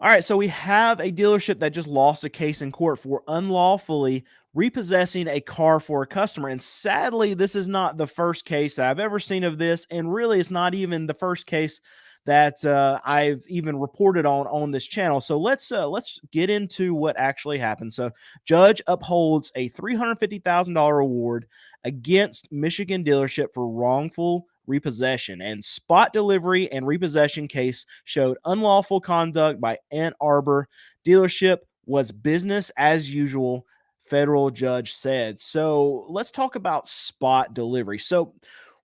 All right, so we have a dealership that just lost a case in court for unlawfully repossessing a car for a customer. And sadly, this is not the first case that I've ever seen of this. And really, it's not even the first case that I've even reported on this channel. So let's get into what actually happened. So, judge upholds a $350,000 award against Michigan dealership for wrongful repossession, and spot delivery and repossession case showed unlawful conduct by Ann Arbor dealership was business as usual, federal judge said. So let's talk about spot delivery. So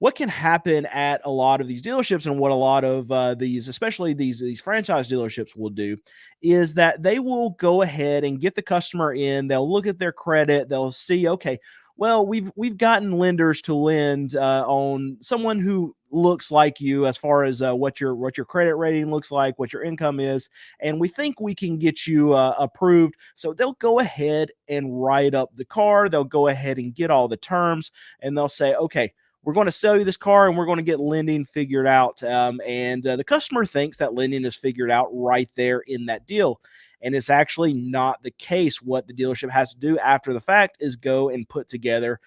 what can happen at a lot of these dealerships, and what a lot of these, especially these franchise dealerships, will do, is that they will go ahead and get the customer in. They'll look at their credit. They'll see, okay, well, we've gotten lenders to lend on someone who looks like you, as far as what your credit rating looks like, what your income is, and we think we can get you approved. So they'll go ahead and write up the car. They'll go ahead and get all the terms, and they'll say, okay, we're going to sell you this car and we're going to get lending figured out. And the customer thinks that lending is figured out right there in that deal. And it's actually not the case. What the dealership has to do after the fact is go and put together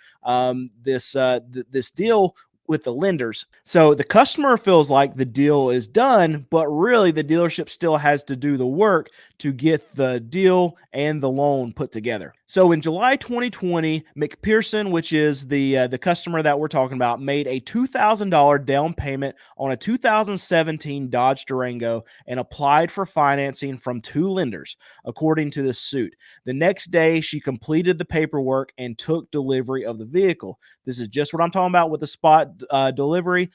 this deal with the lenders. So the customer feels like the deal is done, but really the dealership still has to do the work to get the deal and the loan put together. So in July 2020, McPherson, which is the customer that we're talking about, made a $2,000 down payment on a 2017 Dodge Durango and applied for financing from two lenders, according to this suit. The next day, she completed the paperwork and took delivery of the vehicle. This is just what I'm talking about with the spot delivery.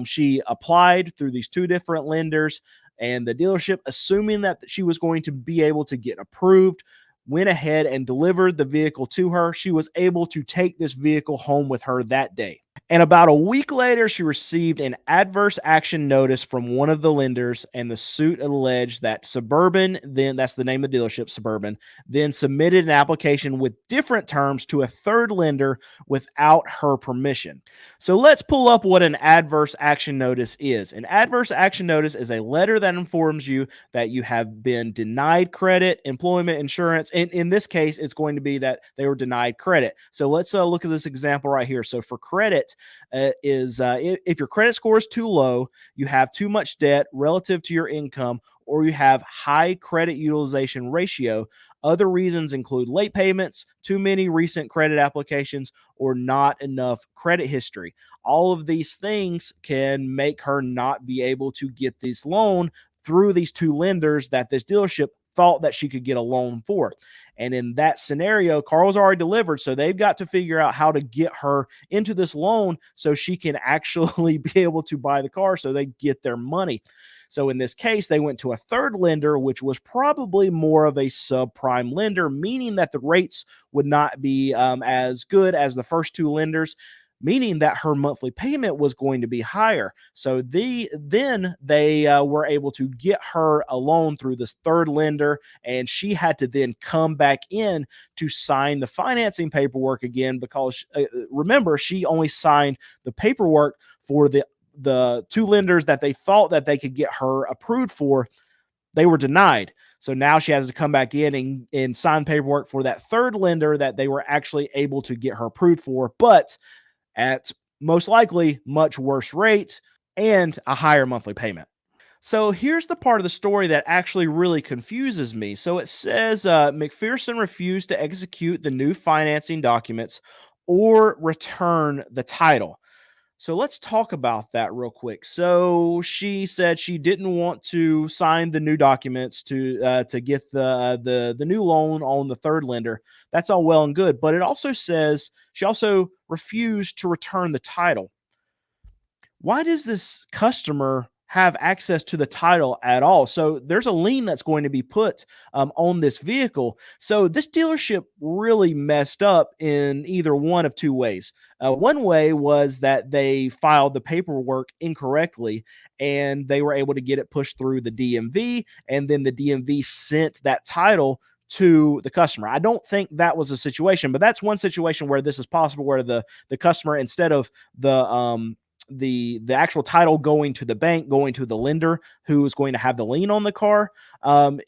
She applied through these two different lenders, and the dealership, assuming that she was going to be able to get approved, went ahead and delivered the vehicle to her. She was able to take this vehicle home with her that day. And about a week later, she received an adverse action notice from one of the lenders, and the suit alleged that Suburban, then that's the name of the dealership, Suburban, then submitted an application with different terms to a third lender without her permission. So let's pull up what an adverse action notice is. An adverse action notice is a letter that informs you that you have been denied credit, employment insurance. And in this case, it's going to be that they were denied credit. So let's look at this example right here. So for credit, if your credit score is too low, you have too much debt relative to your income, or you have high credit utilization ratio. Other reasons include late payments, too many recent credit applications, or not enough credit history. All of these things can make her not be able to get this loan through these two lenders that this dealership thought that she could get a loan for. And in that scenario, Carl's already delivered, so they've got to figure out how to get her into this loan so she can actually be able to buy the car so they get their money. So in this case, they went to a third lender, which was probably more of a subprime lender, meaning that the rates would not be as good as the first two lenders, meaning that her monthly payment was going to be higher. So then they were able to get her a loan through this third lender, and she had to then come back in to sign the financing paperwork again, because remember, she only signed the paperwork for the two lenders that they thought that they could get her approved for. They were denied. So now she has to come back in and sign paperwork for that third lender that they were actually able to get her approved for, but at most likely much worse rate and a higher monthly payment. So here's the part of the story that actually really confuses me. So it says McPherson refused to execute the new financing documents or return the title. So let's talk about that real quick. So she said she didn't want to sign the new documents to get the new loan on the third lender. That's all well and good, but it also says she also refused to return the title. Why does this customer have access to the title at all? So there's a lien that's going to be put on this vehicle. So this dealership really messed up in either one of two ways. One way was that they filed the paperwork incorrectly, and they were able to get it pushed through the DMV, and then the DMV sent that title to the customer. I don't think that was a situation, but that's one situation where this is possible, where the customer, instead of the actual title going to the bank, going to the lender who is going to have the lien on the car,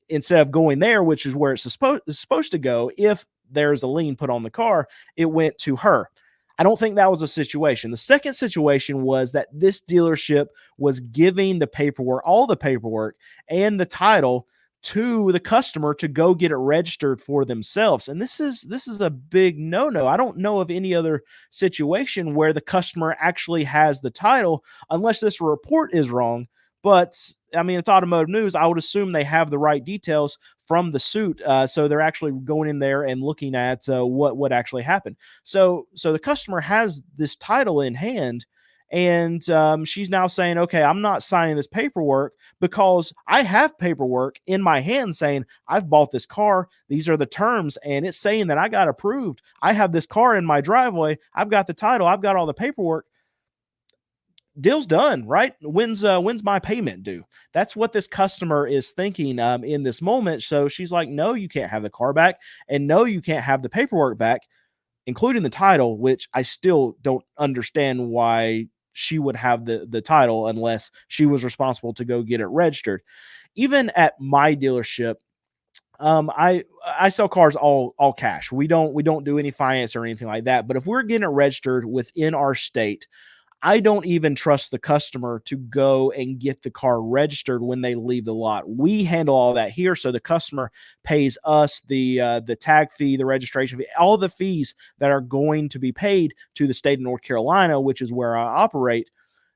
instead of going there, which is where it's supposed to go. If there's a lien put on the car, it went to her. I don't think that was a situation. The second situation was that this dealership was giving the paperwork, all the paperwork and the title, to the customer to go get it registered for themselves. And this is a big no-no. I don't know of any other situation where the customer actually has the title, unless this report is wrong. But I mean, it's automotive news. I would assume they have the right details from the suit, so they're actually going in there and looking at what actually happened. So the customer has this title in hand, and she's now saying, "Okay, I'm not signing this paperwork because I have paperwork in my hand saying I've bought this car. These are the terms, and it's saying that I got approved. I have this car in my driveway. I've got the title. I've got all the paperwork. Deal's done, right? When's my payment due?" That's what this customer is thinking in this moment. So she's like, "No, you can't have the car back, and no, you can't have the paperwork back, including the title," which I still don't understand why she would have the title unless she was responsible to go get it registered. Even at my dealership, I sell cars all cash. We don't do any finance or anything like that. But if we're getting it registered within our state, I don't even trust the customer to go and get the car registered when they leave the lot. We handle all that here, so the customer pays us the tag fee, the registration fee, all the fees that are going to be paid to the state of North Carolina, which is where I operate.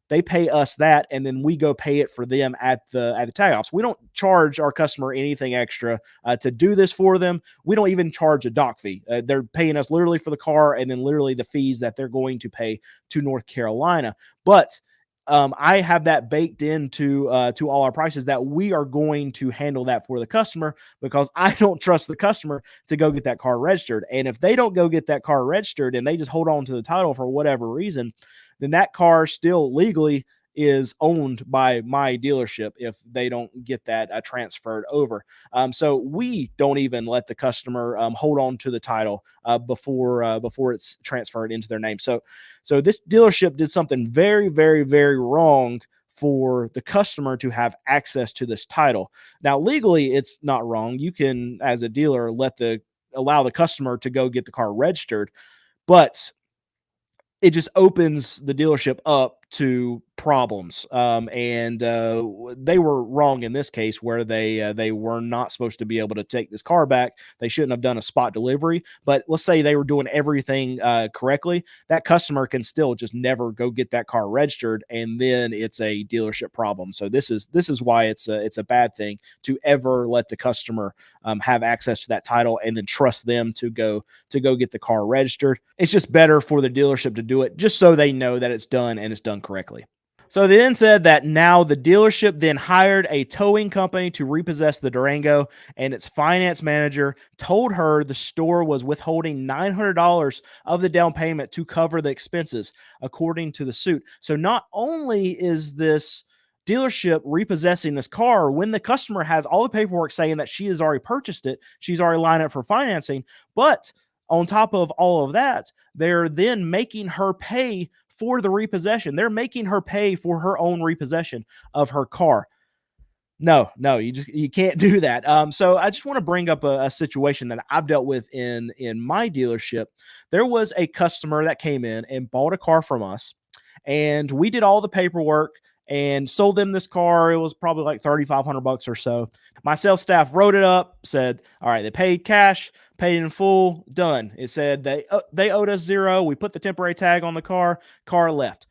They pay us that, and then we go pay it for them at the tag office. We don't charge our customer anything extra to do this for them. We don't even charge a dock fee. They're paying us literally for the car, and then literally the fees that they're going to pay to North Carolina. But I have that baked into to all our prices, that we are going to handle that for the customer, because I don't trust the customer to go get that car registered. And if they don't go get that car registered and they just hold on to the title for whatever reason, then that car still legally is owned by my dealership if they don't get that transferred over. So we don't even let the customer hold on to the title before it's transferred into their name. So this dealership did something very, very, very wrong for the customer to have access to this title. Now, legally, it's not wrong. You can, as a dealer, allow the customer to go get the car registered, but it just opens the dealership up to problems. And they were wrong in this case, where they were not supposed to be able to take this car back. They shouldn't have done a spot delivery. But let's say they were doing everything correctly. That customer can still just never go get that car registered, and then it's a dealership problem. So this is why it's a bad thing to ever let the customer have access to that title and then trust them to go get the car registered. It's just better for the dealership to do it, just so they know that it's done and it's done correctly. So they then said that now the dealership then hired a towing company to repossess the Durango, and its finance manager told her the store was withholding $900 of the down payment to cover the expenses, according to the suit. So not only is this dealership repossessing this car when the customer has all the paperwork saying that she has already purchased it, she's already lined up for financing, but on top of all of that, they're then making her pay for the repossession. They're making her pay for her own repossession of her car. No, you can't do that. So I just want to bring up a situation that I've dealt with in my dealership. There was a customer that came in and bought a car from us, and we did all the paperwork and sold them this car. It was probably like $3,500 or so. My sales staff wrote it up, said, all right, they paid cash, paid in full, done. It said they owed us zero. We put the temporary tag on the car left.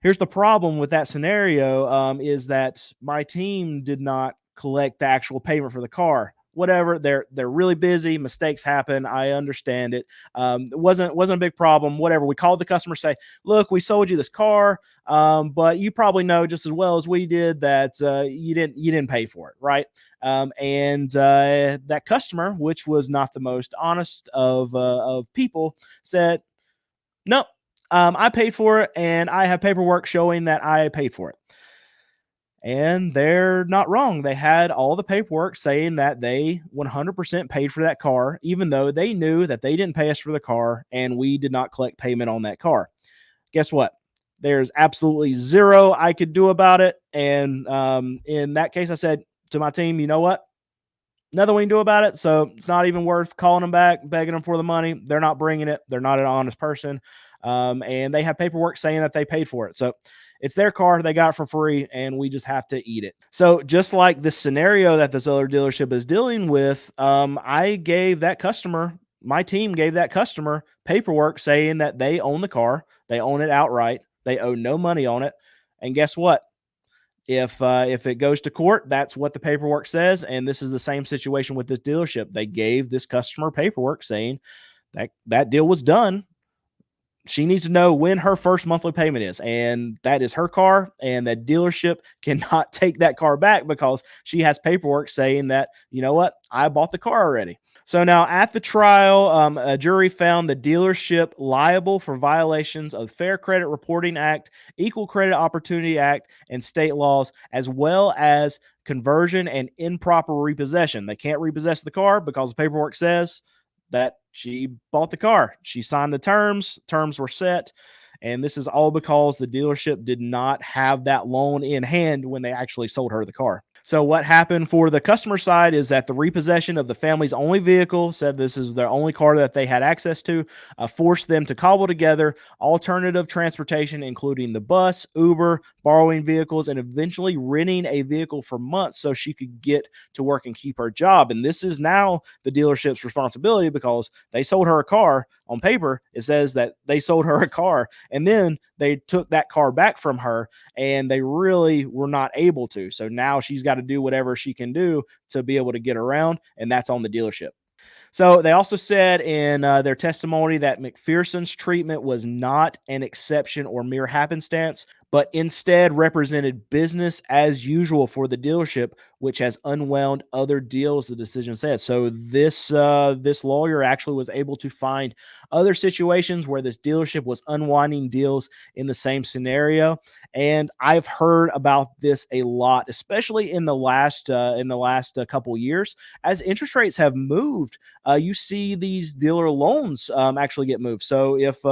Here's the problem with that scenario, is that my team did not collect the actual payment for the car. Whatever, they're really busy. Mistakes happen. I understand it. It wasn't a big problem. Whatever. We called the customer, say, look, we sold you this car, but you probably know just as well as we did that you didn't pay for it, right? And that customer, which was not the most honest of people, said, no, I paid for it, and I have paperwork showing that I paid for it. And they're not wrong. They had all the paperwork saying that they 100% paid for that car, even though they knew that they didn't pay us for the car and we did not collect payment on that car. Guess what? There's absolutely zero I could do about it. And in that case, I said to my team, you know what? Nothing we can do about it. So it's not even worth calling them back, begging them for the money. They're not bringing it. They're not an honest person. And they have paperwork saying that they paid for it. So it's their car. They got it for free, and we just have to eat it. So just like this scenario that this other dealership is dealing with, I gave that customer, my team gave that customer paperwork saying that they own the car. They own it outright. They owe no money on it. And guess what? If it goes to court, that's what the paperwork says. And this is the same situation with this dealership. They gave this customer paperwork saying that that deal was done. She needs to know when her first monthly payment is, and that is her car, and that dealership cannot take that car back because she has paperwork saying that, you know what, I bought the car already. So now at the trial, a jury found the dealership liable for violations of Fair Credit Reporting Act, Equal Credit Opportunity Act, and state laws, as well as conversion and improper repossession. They can't repossess the car because the paperwork says that she bought the car. She signed the terms were set. And this is all because the dealership did not have that loan in hand when they actually sold her the car. So what happened for the customer side is that the repossession of the family's only vehicle, said this is their only car that they had access to, forced them to cobble together alternative transportation, including the bus, Uber, borrowing vehicles, and eventually renting a vehicle for months so she could get to work and keep her job. And this is now the dealership's responsibility because they sold her a car. On paper, it says that they sold her a car, and then they took that car back from her, and they really were not able to. So now she's got to do whatever she can do to be able to get around, and that's on the dealership. So they also said in their testimony that McPherson's treatment was not an exception or mere happenstance, but instead represented business as usual for the dealership, which has unwound other deals, the decision said. So this lawyer actually was able to find other situations where this dealership was unwinding deals in the same scenario. And I've heard about this a lot, especially in the last couple years, as interest rates have moved. You see these dealer loans actually get moved. So if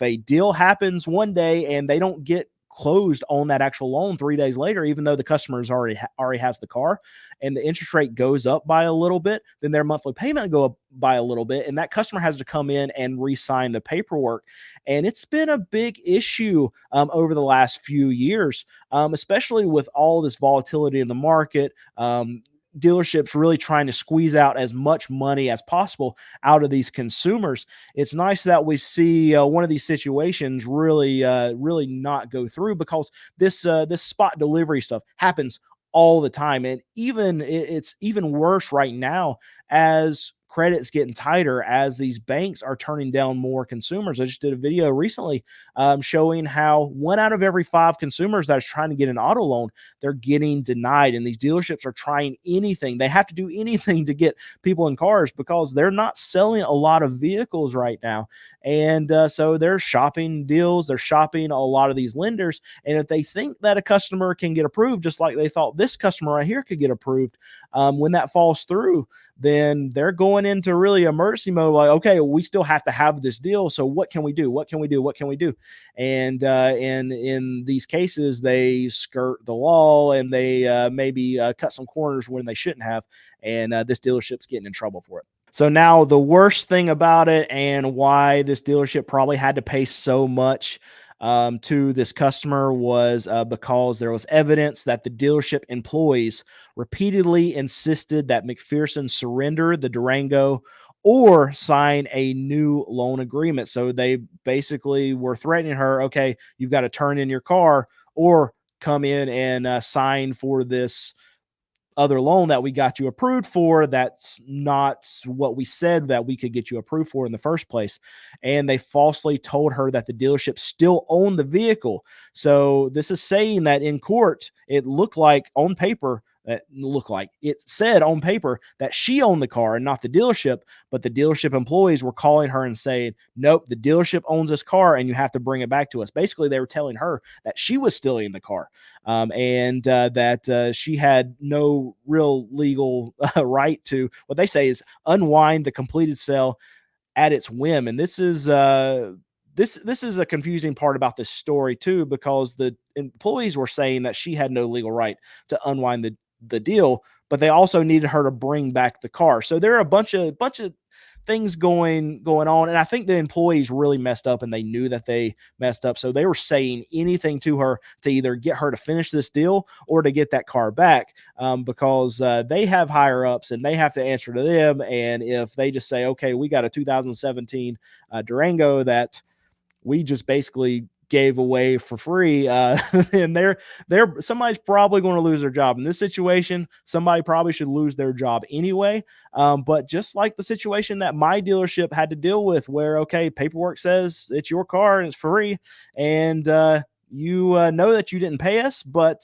a deal happens one day and they don't get closed on that actual loan 3 days later, even though the customer's already has the car, and the interest rate goes up by a little bit, then their monthly payment go up by a little bit, and that customer has to come in and re-sign the paperwork. And it's been a big issue over the last few years, especially with all this volatility in the market. Dealerships really trying to squeeze out as much money as possible out of these consumers. It's nice that we see one of these situations really not go through, because this spot delivery stuff happens all the time. And it's even worse right now as credit's getting tighter, as these banks are turning down more consumers. I just did a video recently showing how 1 out of every 5 consumers that is trying to get an auto loan, they're getting denied. And these dealerships are trying anything. They have to do anything to get people in cars because they're not selling a lot of vehicles right now. And so they're shopping deals. They're shopping a lot of these lenders. And if they think that a customer can get approved, just like they thought this customer right here could get approved, when that falls through, then they're going into really emergency mode. Like, okay, we still have to have this deal. So what can we do? What can we do? What can we do? And in these cases, they skirt the law, and they maybe cut some corners when they shouldn't have. And this dealership's getting in trouble for it. So now the worst thing about it, and why this dealership probably had to pay so much to this customer, was because there was evidence that the dealership employees repeatedly insisted that McPherson surrender the Durango or sign a new loan agreement. So they basically were threatening her, okay, you've got to turn in your car or come in and sign for this other loan that we got you approved for. That's not what we said that we could get you approved for in the first place. And they falsely told her that the dealership still owned the vehicle. So this is saying that in court, it looked like on paper, it said on paper that she owned the car and not the dealership, but the dealership employees were calling her and saying, nope, the dealership owns this car and you have to bring it back to us. Basically, they were telling her that she was still in the car, and that she had no real legal right to, what they say is, unwind the completed sale at its whim. And this is a confusing part about this story too, because the employees were saying that she had no legal right to unwind the deal, but they also needed her to bring back the car. So there are a bunch of things going on, and I think the employees really messed up, and they knew that they messed up, so they were saying anything to her to either get her to finish this deal or to get that car back, because they have higher ups and they have to answer to them. And if they just say, okay, we got a 2017 Durango that we just basically gave away for free, and they're somebody's probably going to lose their job in this situation. Somebody probably should lose their job anyway. But just like the situation that my dealership had to deal with, where okay, paperwork says it's your car and it's free, and you know that you didn't pay us, but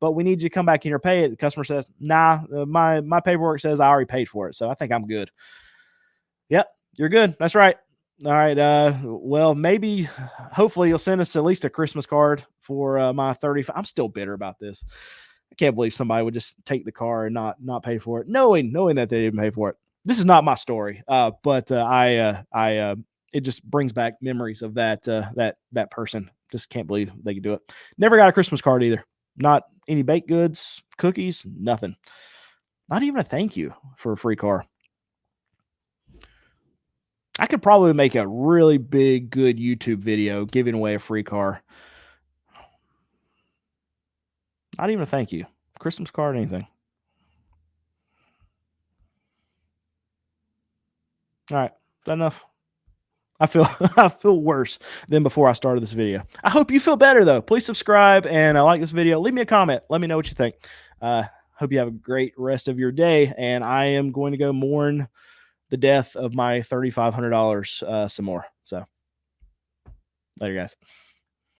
we need you to come back here and pay it. The customer says, nah, my paperwork says I already paid for it, so I think I'm good. Yep, you're good. That's right. All right. Well, maybe, hopefully, you'll send us at least a Christmas card for my 35. I'm still bitter about this. I can't believe somebody would just take the car and not pay for it, knowing that they didn't pay for it. This is not my story, but it just brings back memories of that person. Just can't believe they could do it. Never got a Christmas card either. Not any baked goods, cookies, nothing. Not even a thank you for a free car. I could probably make a really big, good YouTube video giving away a free car. Not even a thank you, Christmas card, anything. All right, is that enough? I feel I feel worse than before I started this video. I hope you feel better though. Please subscribe and like this video. Leave me a comment. Let me know what you think. Hope you have a great rest of your day. And I am going to go mourn the death of my $3,500 some more. So later, guys.